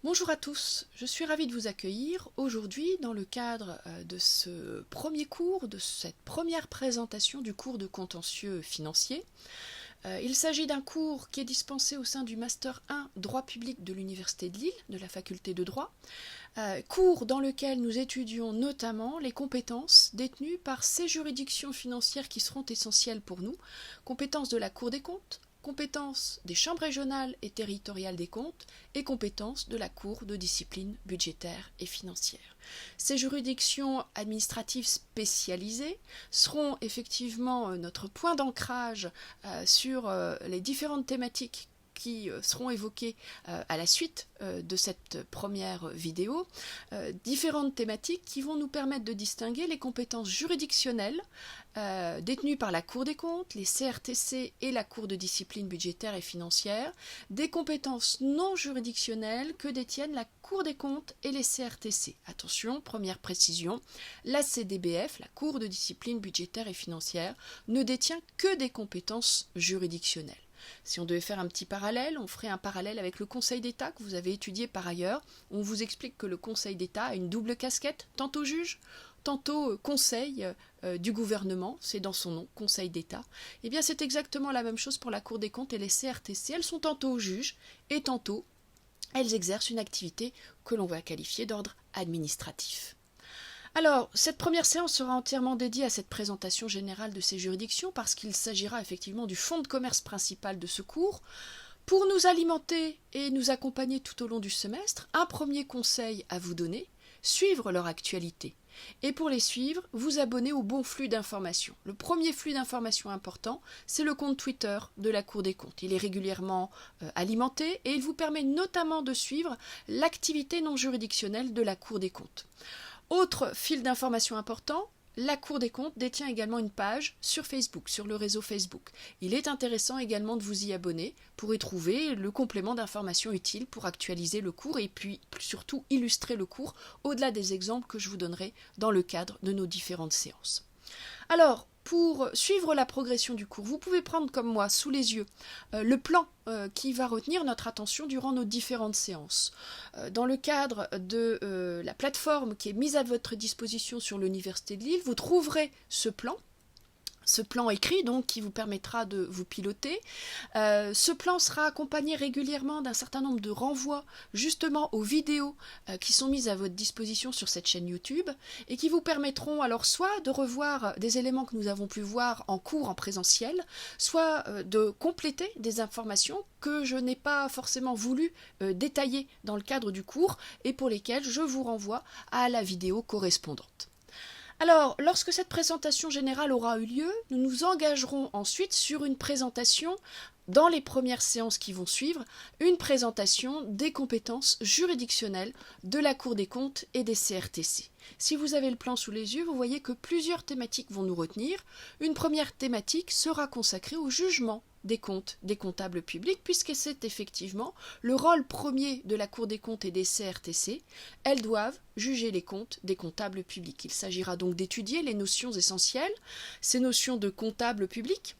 Bonjour à tous, je suis ravie de vous accueillir aujourd'hui dans le cadre de ce premier cours, de cette première présentation du cours de contentieux financier. Il s'agit d'un cours qui est dispensé au sein du Master 1 Droit public de l'Université de Lille, de la faculté de droit, cours dans lequel nous étudions notamment les compétences détenues par ces juridictions financières qui seront essentielles pour nous, compétences de la Cour des comptes, compétences des chambres régionales et territoriales des comptes et compétences de la Cour de discipline budgétaire et financière. Ces juridictions administratives spécialisées seront effectivement notre point d'ancrage sur les différentes thématiques qui seront évoquées à la suite de cette première vidéo, différentes thématiques qui vont nous permettre de distinguer les compétences juridictionnelles détenues par la Cour des comptes, les CRTC et la Cour de discipline budgétaire et financière, des compétences non juridictionnelles que détiennent la Cour des comptes et les CRTC. Attention, première précision, la CDBF, la Cour de discipline budgétaire et financière, ne détient que des compétences juridictionnelles. Si on devait faire un petit parallèle, on ferait un parallèle avec le Conseil d'État que vous avez étudié par ailleurs. On vous explique que le Conseil d'État a une double casquette, tantôt juge, tantôt conseil du gouvernement, c'est dans son nom, Conseil d'État. Eh bien c'est exactement la même chose pour la Cour des comptes et les CRTC. Elles sont tantôt juges et tantôt elles exercent une activité que l'on va qualifier d'ordre administratif. Alors, cette première séance sera entièrement dédiée à cette présentation générale de ces juridictions parce qu'il s'agira effectivement du fonds de commerce principal de ce cours. Pour nous alimenter et nous accompagner tout au long du semestre, un premier conseil à vous donner, suivre leur actualité. Et pour les suivre, vous abonner au bon flux d'informations. Le premier flux d'informations important, c'est le compte Twitter de la Cour des comptes. Il est régulièrement alimenté et il vous permet notamment de suivre l'activité non juridictionnelle de la Cour des comptes. Autre fil d'information important, la Cour des comptes détient également une page sur Facebook, sur le réseau Facebook. Il est intéressant également de vous y abonner pour y trouver le complément d'informations utiles pour actualiser le cours et puis surtout illustrer le cours au-delà des exemples que je vous donnerai dans le cadre de nos différentes séances. Alors, pour suivre la progression du cours, vous pouvez prendre comme moi sous les yeux le plan qui va retenir notre attention durant nos différentes séances. Dans le cadre de la plateforme qui est mise à votre disposition sur l'Université de Lille, vous trouverez ce plan écrit donc qui vous permettra de vous piloter. Ce plan sera accompagné régulièrement d'un certain nombre de renvois justement aux vidéos qui sont mises à votre disposition sur cette chaîne YouTube et qui vous permettront alors soit de revoir des éléments que nous avons pu voir en cours en présentiel, soit de compléter des informations que je n'ai pas forcément voulu détailler dans le cadre du cours et pour lesquelles je vous renvoie à la vidéo correspondante. Alors, lorsque cette présentation générale aura eu lieu, nous nous engagerons ensuite sur une présentation, dans les premières séances qui vont suivre, une présentation des compétences juridictionnelles de la Cour des comptes et des CRTC. Si vous avez le plan sous les yeux, vous voyez que plusieurs thématiques vont nous retenir. Une première thématique sera consacrée au jugement des comptes des comptables publics, puisque c'est effectivement le rôle premier de la Cour des comptes et des CRTC. Elles doivent juger les comptes des comptables publics. Il s'agira donc d'étudier les notions essentielles, ces notions de comptable public.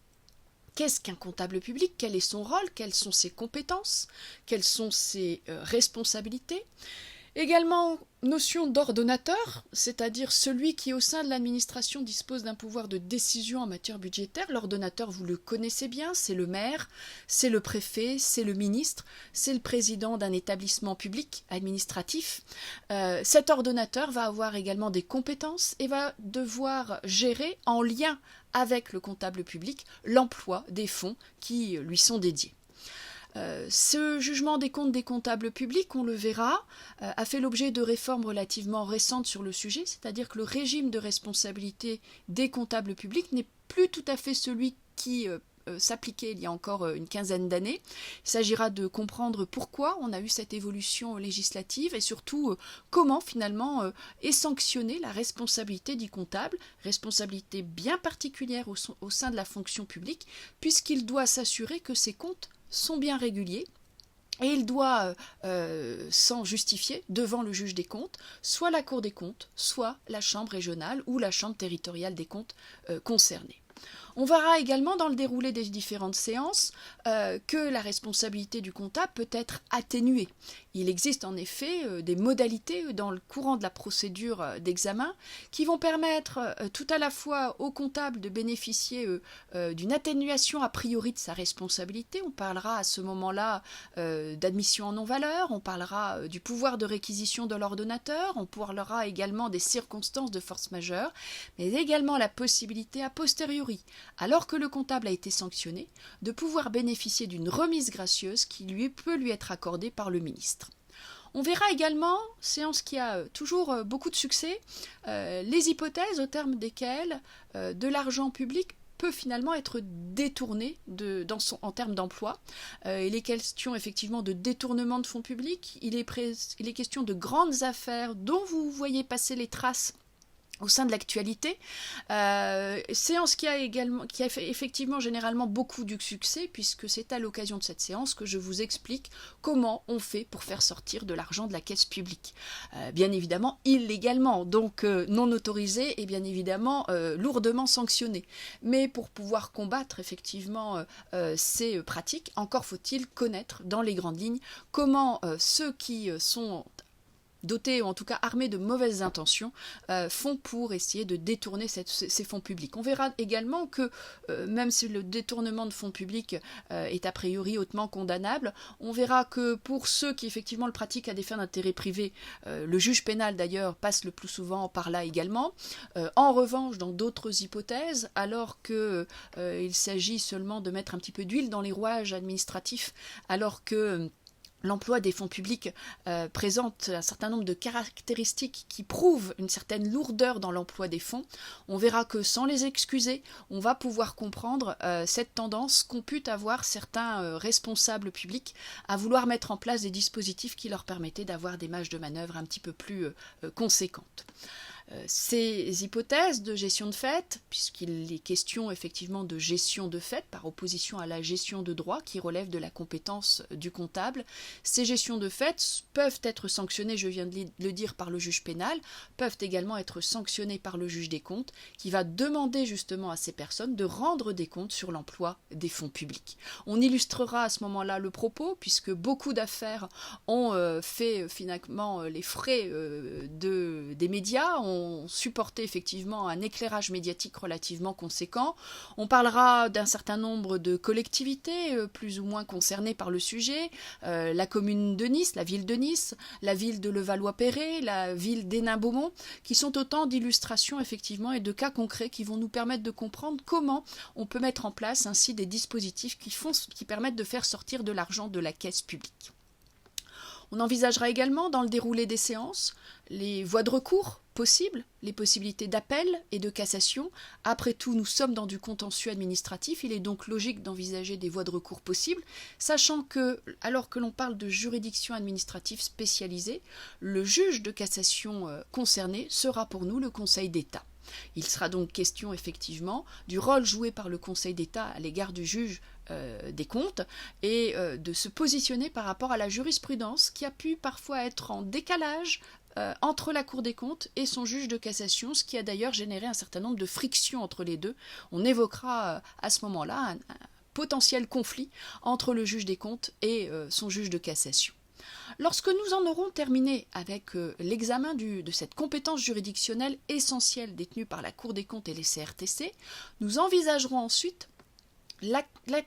Qu'est-ce qu'un comptable public? Quel est son rôle? Quelles sont ses compétences? Quelles sont ses responsabilités? Également, notion d'ordonnateur, c'est-à-dire celui qui au sein de l'administration dispose d'un pouvoir de décision en matière budgétaire. L'ordonnateur, vous le connaissez bien, c'est le maire, c'est le préfet, c'est le ministre, c'est le président d'un établissement public administratif. Cet ordonnateur va avoir également des compétences et va devoir gérer en lien avec le comptable public l'emploi des fonds qui lui sont dédiés. Ce jugement des comptes des comptables publics, on le verra, a fait l'objet de réformes relativement récentes sur le sujet, c'est-à-dire que le régime de responsabilité des comptables publics n'est plus tout à fait celui qui s'appliquait il y a encore une quinzaine d'années. Il s'agira de comprendre pourquoi on a eu cette évolution législative et surtout comment finalement est sanctionnée la responsabilité du comptable, responsabilité bien particulière au sein de la fonction publique, puisqu'il doit s'assurer que ses comptes sont bien réguliers et il doit s'en justifier devant le juge des comptes, soit la Cour des comptes, soit la chambre régionale ou la chambre territoriale des comptes concernée. On verra également dans le déroulé des différentes séances que la responsabilité du comptable peut être atténuée. Il existe en effet des modalités dans le courant de la procédure d'examen qui vont permettre tout à la fois au comptable de bénéficier d'une atténuation a priori de sa responsabilité. On parlera à ce moment-là d'admission en non-valeur, on parlera du pouvoir de réquisition de l'ordonnateur, on parlera également des circonstances de force majeure, mais également la possibilité a posteriori, alors que le comptable a été sanctionné, de pouvoir bénéficier d'une remise gracieuse qui peut lui être accordée par le ministre. On verra également, séance qui a toujours beaucoup de succès, les hypothèses au terme desquelles de l'argent public peut finalement être détourné en termes d'emploi. Il est question effectivement de détournement de fonds publics, il est question de grandes affaires dont vous voyez passer les traces au sein de l'actualité, séance qui a effectivement généralement beaucoup de succès, puisque c'est à l'occasion de cette séance que je vous explique comment on fait pour faire sortir de l'argent de la caisse publique. Bien évidemment illégalement, donc non autorisé et bien évidemment lourdement sanctionné. Mais pour pouvoir combattre effectivement ces pratiques, encore faut-il connaître dans les grandes lignes comment ceux qui sont dotés ou en tout cas armés de mauvaises intentions, font pour essayer de détourner ces fonds publics. On verra également que même si le détournement de fonds publics est a priori hautement condamnable, on verra que pour ceux qui effectivement le pratiquent à des fins d'intérêt privé, le juge pénal d'ailleurs passe le plus souvent par là également. En revanche, dans d'autres hypothèses, alors qu'il s'agit seulement de mettre un petit peu d'huile dans les rouages administratifs, alors que l'emploi des fonds publics présente un certain nombre de caractéristiques qui prouvent une certaine lourdeur dans l'emploi des fonds. On verra que sans les excuser, on va pouvoir comprendre cette tendance qu'ont pu avoir certains responsables publics à vouloir mettre en place des dispositifs qui leur permettaient d'avoir des marges de manœuvre un petit peu plus conséquentes. Ces hypothèses de gestion de fait, puisqu'il est question effectivement de gestion de fait par opposition à la gestion de droit qui relève de la compétence du comptable, ces gestions de fait peuvent être sanctionnées, je viens de le dire, par le juge pénal, peuvent également être sanctionnées par le juge des comptes qui va demander justement à ces personnes de rendre des comptes sur l'emploi des fonds publics. On illustrera à ce moment-là le propos puisque beaucoup d'affaires ont fait finalement les frais des médias, ont supporté effectivement un éclairage médiatique relativement conséquent. On parlera d'un certain nombre de collectivités plus ou moins concernées par le sujet, la commune de Nice, la ville de Levallois-Perret, la ville d'Hénin-Beaumont, qui sont autant d'illustrations effectivement et de cas concrets qui vont nous permettre de comprendre comment on peut mettre en place ainsi des dispositifs qui permettent de faire sortir de l'argent de la caisse publique. On envisagera également dans le déroulé des séances les voies de recours possibles, les possibilités d'appel et de cassation. Après tout, nous sommes dans du contentieux administratif, il est donc logique d'envisager des voies de recours possibles, sachant que, alors que l'on parle de juridiction administrative spécialisée, le juge de cassation concerné sera pour nous le Conseil d'État. Il sera donc question effectivement du rôle joué par le Conseil d'État à l'égard du juge des comptes et de se positionner par rapport à la jurisprudence qui a pu parfois être en décalage entre la Cour des comptes et son juge de cassation, ce qui a d'ailleurs généré un certain nombre de frictions entre les deux. On évoquera à ce moment-là un potentiel conflit entre le juge des comptes et son juge de cassation. Lorsque nous en aurons terminé avec l'examen de cette compétence juridictionnelle essentielle détenue par la Cour des comptes et les CRTC, nous envisagerons ensuite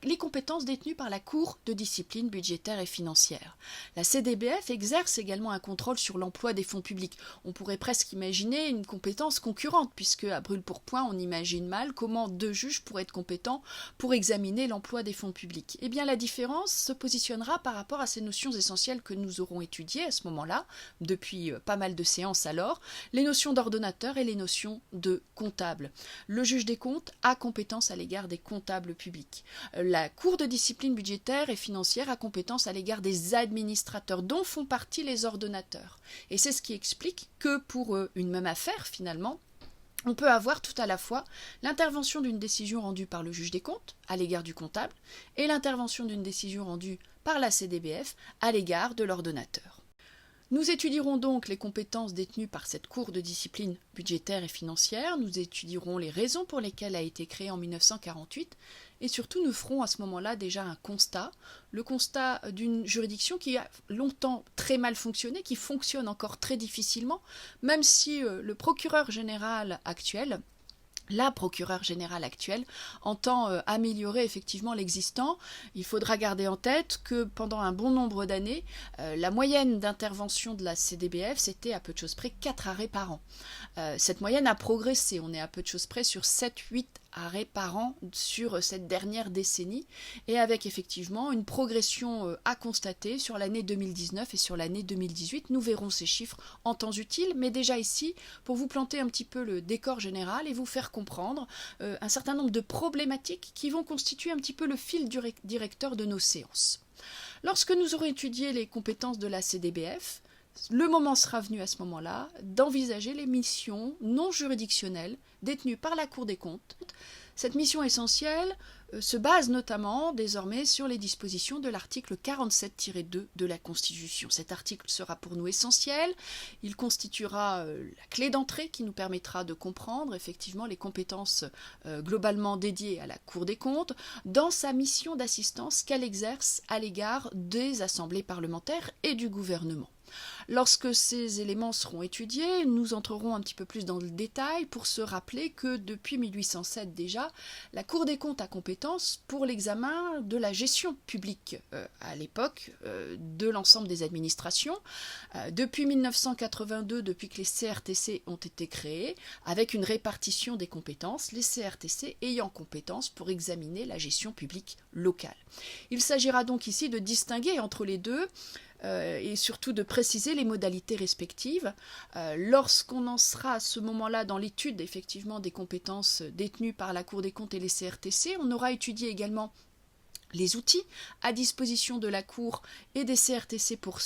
les compétences détenues par la Cour de discipline budgétaire et financière. La CDBF exerce également un contrôle sur l'emploi des fonds publics. On pourrait presque imaginer une compétence concurrente, puisque à brûle-pourpoint, on imagine mal comment deux juges pourraient être compétents pour examiner l'emploi des fonds publics. Eh bien, la différence se positionnera par rapport à ces notions essentielles que nous aurons étudiées à ce moment-là, depuis pas mal de séances alors, les notions d'ordonnateur et les notions de comptable. Le juge des comptes a compétence à l'égard des comptables publics. La Cour de discipline budgétaire et financière a compétence à l'égard des administrateurs, dont font partie les ordonnateurs. Et c'est ce qui explique que pour une même affaire, finalement, on peut avoir tout à la fois l'intervention d'une décision rendue par le juge des comptes à l'égard du comptable et l'intervention d'une décision rendue par la CDBF à l'égard de l'ordonnateur. Nous étudierons donc les compétences détenues par cette Cour de discipline budgétaire et financière, nous étudierons les raisons pour lesquelles elle a été créée en 1948, et surtout nous ferons à ce moment-là déjà un constat, le constat d'une juridiction qui a longtemps très mal fonctionné, qui fonctionne encore très difficilement, même si le procureur général actuel, la procureure générale actuelle entend améliorer effectivement l'existant. Il faudra garder en tête que pendant un bon nombre d'années, la moyenne d'intervention de la CDBF, c'était à peu de choses près 4 arrêts par an. Cette moyenne a progressé, on est à peu de choses près sur 7-8 arrêts par an sur cette dernière décennie, et avec effectivement une progression à constater sur l'année 2019 et sur l'année 2018. Nous verrons ces chiffres en temps utile, mais déjà ici, pour vous planter un petit peu le décor général et vous faire comprendre un certain nombre de problématiques qui vont constituer un petit peu le fil directeur de nos séances. Lorsque nous aurons étudié les compétences de la CDBF, le moment sera venu à ce moment-là d'envisager les missions non juridictionnelles détenues par la Cour des comptes. Cette mission essentielle se base notamment désormais sur les dispositions de l'article 47-2 de la Constitution. Cet article sera pour nous essentiel, il constituera la clé d'entrée qui nous permettra de comprendre effectivement les compétences globalement dédiées à la Cour des comptes dans sa mission d'assistance qu'elle exerce à l'égard des assemblées parlementaires et du gouvernement. Lorsque ces éléments seront étudiés, nous entrerons un petit peu plus dans le détail pour se rappeler que depuis 1807 déjà, la Cour des comptes a compétence pour l'examen de la gestion publique à l'époque de l'ensemble des administrations. Depuis 1982, depuis que les CRTC ont été créés, avec une répartition des compétences, les CRTC ayant compétence pour examiner la gestion publique locale. Il s'agira donc ici de distinguer entre les deux et surtout de préciser les modalités respectives. Lorsqu'on en sera à ce moment-là dans l'étude effectivement des compétences détenues par la Cour des comptes et les CRTC, on aura étudié également les outils à disposition de la Cour et des CRTC pour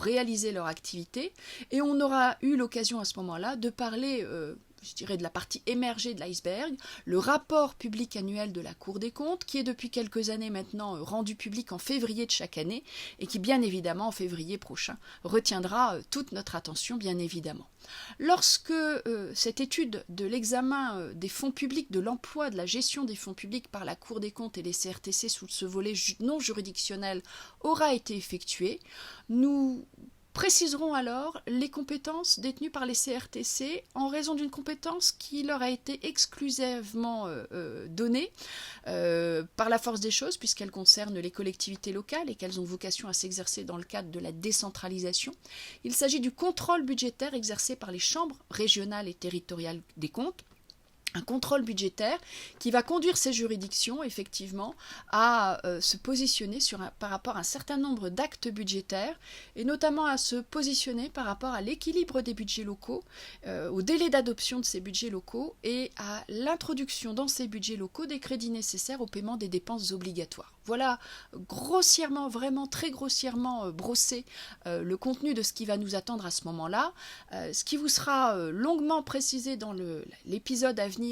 réaliser leur activité, et on aura eu l'occasion à ce moment-là de parler je dirais de la partie émergée de l'iceberg, le rapport public annuel de la Cour des comptes, qui est depuis quelques années maintenant rendu public en février de chaque année, et qui bien évidemment en février prochain retiendra toute notre attention bien évidemment. Lorsque cette étude de l'examen des fonds publics, de l'emploi de la gestion des fonds publics par la Cour des comptes et les CRTC sous ce volet non juridictionnel aura été effectuée, nous préciseront alors les compétences détenues par les CRTC en raison d'une compétence qui leur a été exclusivement donnée par la force des choses, puisqu'elle concerne les collectivités locales et qu'elles ont vocation à s'exercer dans le cadre de la décentralisation. Il s'agit du contrôle budgétaire exercé par les chambres régionales et territoriales des comptes, un contrôle budgétaire qui va conduire ces juridictions effectivement à se positionner par rapport à un certain nombre d'actes budgétaires, et notamment à se positionner par rapport à l'équilibre des budgets locaux, au délai d'adoption de ces budgets locaux et à l'introduction dans ces budgets locaux des crédits nécessaires au paiement des dépenses obligatoires. Voilà grossièrement, vraiment très grossièrement brossé le contenu de ce qui va nous attendre à ce moment-là. Ce qui vous sera longuement précisé dans l'épisode à venir,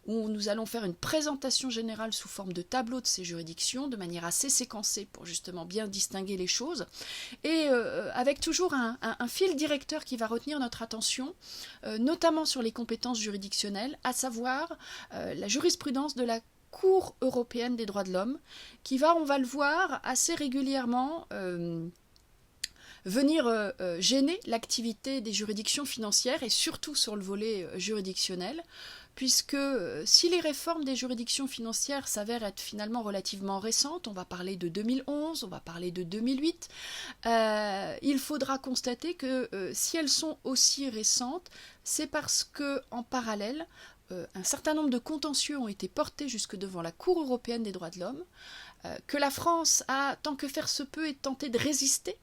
où nous allons faire une présentation générale sous forme de tableau de ces juridictions, de manière assez séquencée pour justement bien distinguer les choses, et avec toujours un fil directeur qui va retenir notre attention, notamment sur les compétences juridictionnelles, à savoir la jurisprudence de la Cour européenne des droits de l'homme, qui va, on va le voir, assez régulièrement venir gêner l'activité des juridictions financières, et surtout sur le volet juridictionnel, puisque si les réformes des juridictions financières s'avèrent être finalement relativement récentes, on va parler de 2011, on va parler de 2008, il faudra constater que si elles sont aussi récentes, c'est parce que en parallèle, un certain nombre de contentieux ont été portés jusque devant la Cour européenne des droits de l'homme, que la France a, tant que faire se peut, tenté de résister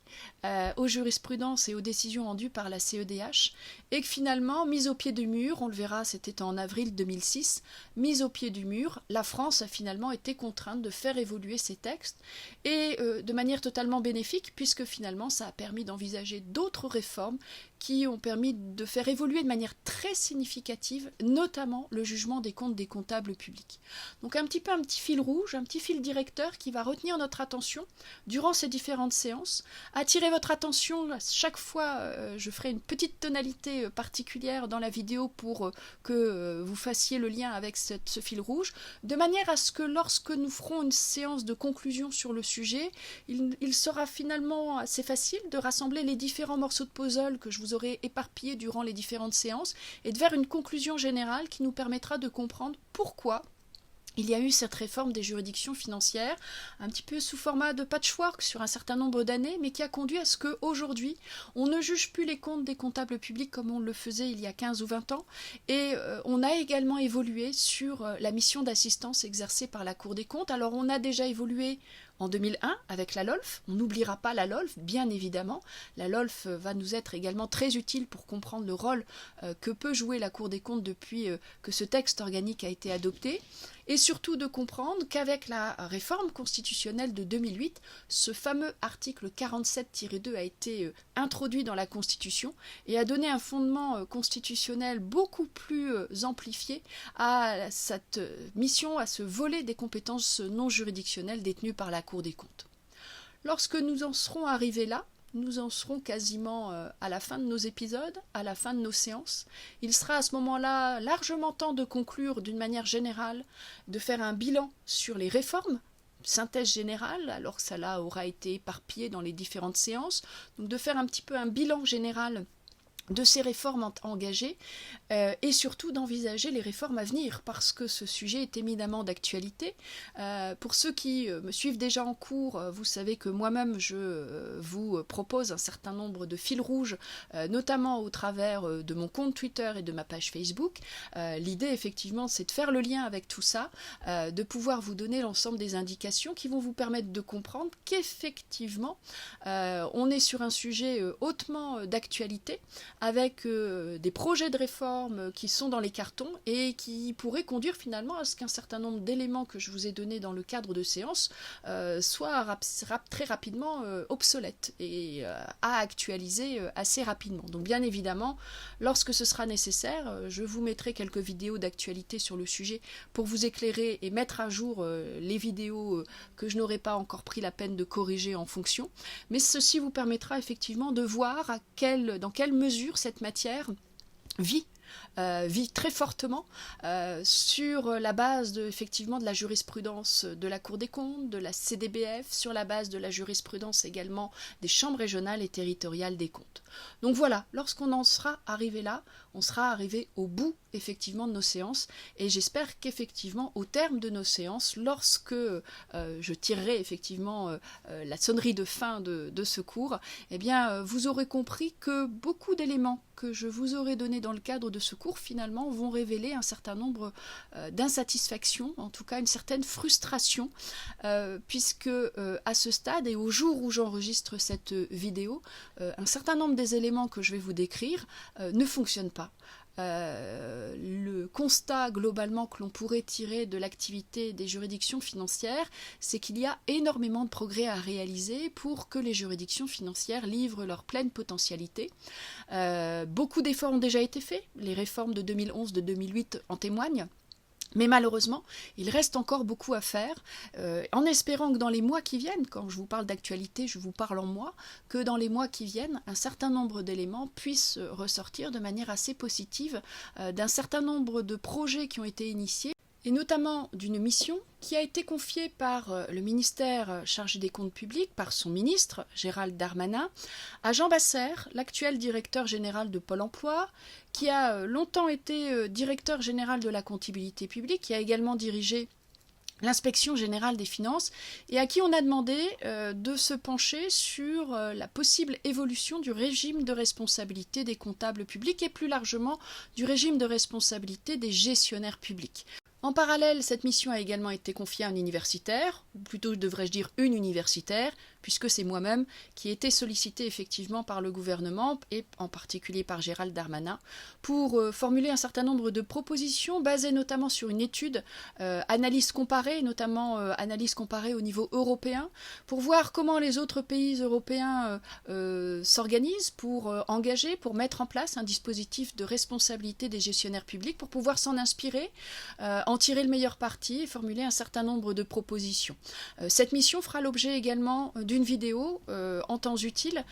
aux jurisprudences et aux décisions rendues par la CEDH, et que finalement, mise au pied du mur, on le verra, c'était en avril 2006, mise au pied du mur, la France a finalement été contrainte de faire évoluer ses textes, et de manière totalement bénéfique, puisque finalement ça a permis d'envisager d'autres réformes qui ont permis de faire évoluer de manière très significative, notamment le jugement des comptes des comptables publics. Donc un petit fil rouge, un petit fil directeur qui va retenir notre attention durant ces différentes séances, attirer votre attention. Chaque fois, je ferai une petite tonalité particulière dans la vidéo pour que vous fassiez le lien avec ce fil rouge, de manière à ce que lorsque nous ferons une séance de conclusion sur le sujet, il sera finalement assez facile de rassembler les différents morceaux de puzzle que je vous aurai éparpillés durant les différentes séances et de faire une conclusion générale qui nous permettra de comprendre pourquoi il y a eu cette réforme des juridictions financières, un petit peu sous format de patchwork sur un certain nombre d'années, mais qui a conduit à ce qu'aujourd'hui, on ne juge plus les comptes des comptables publics comme on le faisait il y a 15 ou 20 ans, et on a également évolué sur la mission d'assistance exercée par la Cour des comptes. Alors on a déjà évolué en 2001 avec la LOLF. On n'oubliera pas la LOLF, bien évidemment. La LOLF va nous être également très utile pour comprendre le rôle que peut jouer la Cour des comptes depuis que ce texte organique a été adopté. Et surtout de comprendre qu'avec la réforme constitutionnelle de 2008, ce fameux article 47-2 a été introduit dans la Constitution et a donné un fondement constitutionnel beaucoup plus amplifié à cette mission, à ce volet des compétences non juridictionnelles détenues par la Cour des comptes. Lorsque nous en serons arrivés là, nous en serons quasiment à la fin de nos épisodes, à la fin de nos séances. Il sera à ce moment-là largement temps de conclure d'une manière générale, de faire un bilan sur les réformes, synthèse générale, alors que ça là aura été éparpillé dans les différentes séances, donc de faire un petit peu un bilan général de ces réformes engagées et surtout d'envisager les réformes à venir parce que ce sujet est éminemment d'actualité. Pour ceux qui me suivent déjà en cours, vous savez que moi-même je vous propose un certain nombre de fils rouges, notamment au travers de mon compte Twitter et de ma page Facebook. L'idée effectivement c'est de faire le lien avec tout ça, de pouvoir vous donner l'ensemble des indications qui vont vous permettre de comprendre qu'effectivement on est sur un sujet hautement d'actualité, avec des projets de réforme qui sont dans les cartons et qui pourraient conduire finalement à ce qu'un certain nombre d'éléments que je vous ai donnés dans le cadre de séances soient très rapidement obsolètes et à actualiser assez rapidement. Donc bien évidemment, lorsque ce sera nécessaire, je vous mettrai quelques vidéos d'actualité sur le sujet pour vous éclairer et mettre à jour les vidéos que je n'aurai pas encore pris la peine de corriger en fonction. Mais ceci vous permettra effectivement de voir dans quelle mesure cette matière vit très fortement sur la base effectivement de la jurisprudence de la Cour des comptes, de la CDBF, sur la base de la jurisprudence également des chambres régionales et territoriales des comptes. Donc voilà, lorsqu'on en sera arrivé là, on sera arrivé au bout effectivement de nos séances et j'espère qu'effectivement au terme de nos séances, lorsque je tirerai effectivement la sonnerie de fin de ce cours, eh bien vous aurez compris que beaucoup d'éléments que je vous aurai donnés dans le cadre de ce cours finalement vont révéler un certain nombre d'insatisfactions, en tout cas une certaine frustration, puisque à ce stade et au jour où j'enregistre cette vidéo, un certain nombre des éléments que je vais vous décrire ne fonctionnent pas. Le constat globalement que l'on pourrait tirer de l'activité des juridictions financières, c'est qu'il y a énormément de progrès à réaliser pour que les juridictions financières livrent leur pleine potentialité. Beaucoup d'efforts ont déjà été faits, les réformes de 2011, de 2008 en témoignent. Mais malheureusement, il reste encore beaucoup à faire, en espérant que dans les mois qui viennent, quand je vous parle d'actualité, je vous parle en mois, que dans les mois qui viennent, un certain nombre d'éléments puissent ressortir de manière assez positive d'un certain nombre de projets qui ont été initiés, et notamment d'une mission qui a été confiée par le ministère chargé des comptes publics, par son ministre, Gérald Darmanin, à Jean Bassère, l'actuel directeur général de Pôle emploi, qui a longtemps été directeur général de la comptabilité publique, qui a également dirigé l'inspection générale des finances, et à qui on a demandé de se pencher sur la possible évolution du régime de responsabilité des comptables publics et plus largement du régime de responsabilité des gestionnaires publics. En parallèle, cette mission a également été confiée à un universitaire, ou plutôt devrais-je dire une universitaire, puisque c'est moi-même qui ai été sollicité effectivement par le gouvernement, et en particulier par Gérald Darmanin, pour formuler un certain nombre de propositions basées notamment sur une étude, analyse comparée, notamment analyse comparée au niveau européen, pour voir comment les autres pays européens s'organisent pour engager, pour mettre en place un dispositif de responsabilité des gestionnaires publics, pour pouvoir s'en inspirer, en tirer le meilleur parti et formuler un certain nombre de propositions. Cette mission fera l'objet également d'une vidéo en temps utile,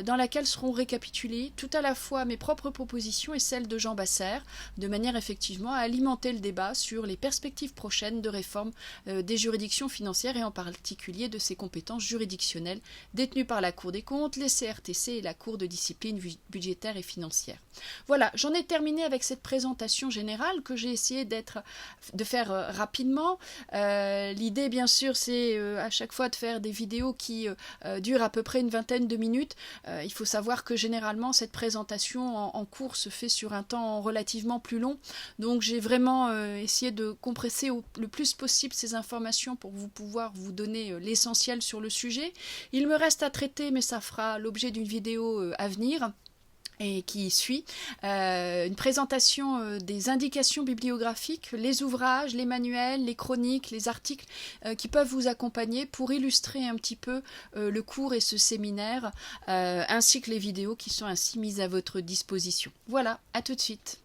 dans laquelle seront récapitulées tout à la fois mes propres propositions et celles de Jean Bassère, de manière effectivement à alimenter le débat sur les perspectives prochaines de réforme des juridictions financières et en particulier de ces compétences juridictionnelles détenues par la Cour des comptes, les CRTC et la Cour de discipline budgétaire et financière. Voilà, j'en ai terminé avec cette présentation générale que j'ai essayé de faire rapidement. L'idée, bien sûr, c'est à chaque fois de faire des vidéos qui durent à peu près une vingtaine de minutes. Il faut savoir que généralement, cette présentation en cours se fait sur un temps relativement plus long. Donc, j'ai vraiment essayé de compresser le plus possible ces informations pour pouvoir vous donner l'essentiel sur le sujet. Il me reste à traiter, mais ça fera l'objet d'une vidéo à venir, et qui suit, une présentation des indications bibliographiques, les ouvrages, les manuels, les chroniques, les articles qui peuvent vous accompagner pour illustrer un petit peu le cours et ce séminaire, ainsi que les vidéos qui sont ainsi mises à votre disposition. Voilà, à tout de suite.